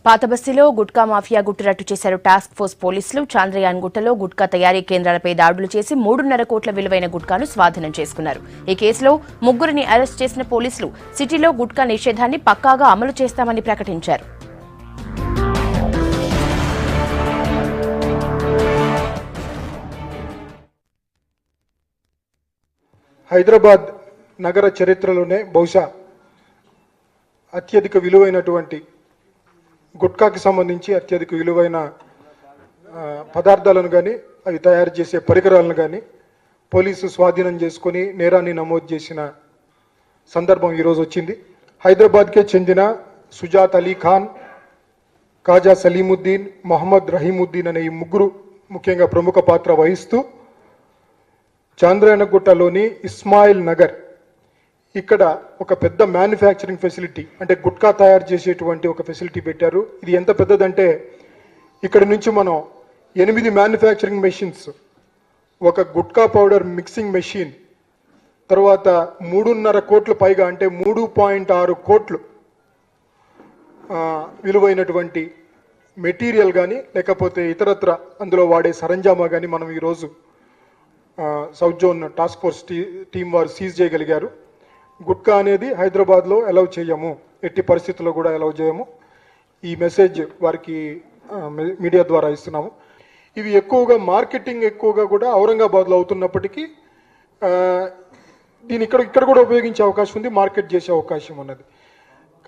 పాతబస్తీలో gutka mafia గుట్టురట్టు చేశారు task force పోలీసులు. చాంద్రయాన్ గుట్టలో గుట్కా తయారీ కేంద్రాలపై దాడులు చేసి 3.5 కోట్ల విలువైన గుట్కాను స్వాధీనం చేసుకున్నారు. ఈ కేసులో ముగ్గురిని అరెస్ట్ చేసిన పోలీసులు సిటీలో గుట్కా నిషేధాన్ని పక్కాగా అమలు చేస్తామని ప్రకటించారు. హైదరాబాద్ నగర చరిత్రలోనే బహుశా అత్యధిక విలువైనటువంటి గుట్కాకి సంబంధించి అత్యధిక విలువైన పదార్థాలను కానీ అవి తయారు చేసే పరికరాలను కానీ పోలీసు స్వాధీనం చేసుకొని నేరాన్ని నమోదు చేసిన సందర్భం ఈరోజు వచ్చింది. హైదరాబాద్కే చెందిన సుజాత్ అలీ ఖాన్, కాజా సలీముద్దీన్, మొహమ్మద్ రహీముద్దీన్ అనే ఈ ముగ్గురు ముఖ్యంగా ప్రముఖ పాత్ర వహిస్తూ చాంద్రయానగుట్టలోని ఇస్మాయిల్ నగర్ ఇక్కడ ఒక పెద్ద మ్యానుఫ్యాక్చరింగ్ ఫెసిలిటీ అంటే గుట్కా తయారు చేసేటువంటి ఒక ఫెసిలిటీ పెట్టారు. ఇది ఎంత పెద్దదంటే ఇక్కడ నుంచి మనం 8 మ్యానుఫ్యాక్చరింగ్ మెషిన్స్, ఒక గుట్కా పౌడర్ మిక్సింగ్ మెషిన్, తర్వాత 3.5 కోట్ల పైగా అంటే 3.6 కోట్లు విలువైనటువంటి మెటీరియల్ కానీ లేకపోతే ఇతరత్ర అందులో వాడే సరంజామా కానీ మనం ఈరోజు south zone task force team వారు సీజ్ చేయగలిగారు. గుట్కా అనేది హైదరాబాద్లో అలౌ చేయము, ఎట్టి పరిస్థితుల్లో కూడా అలౌ చేయము. ఈ మెసేజ్ వారికి మీడియా ద్వారా ఇస్తున్నాము. ఇవి ఎక్కువగా మార్కెటింగ్ ఎక్కువగా కూడా ఔరంగాబాద్లో అవుతున్నప్పటికీ దీన్ని ఇక్కడ కూడా ఉపయోగించే అవకాశం ఉంది, మార్కెట్ చేసే అవకాశం ఉన్నది.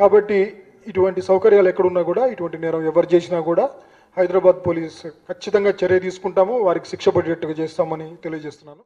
కాబట్టి ఇటువంటి సౌకర్యాలు ఎక్కడున్నా కూడా ఇటువంటి నేరం ఎవరు చేసినా కూడా హైదరాబాద్ పోలీస్ ఖచ్చితంగా చర్య తీసుకుంటాము, వారికి శిక్ష పడేట్టుగా చేస్తామని తెలియజేస్తున్నాను.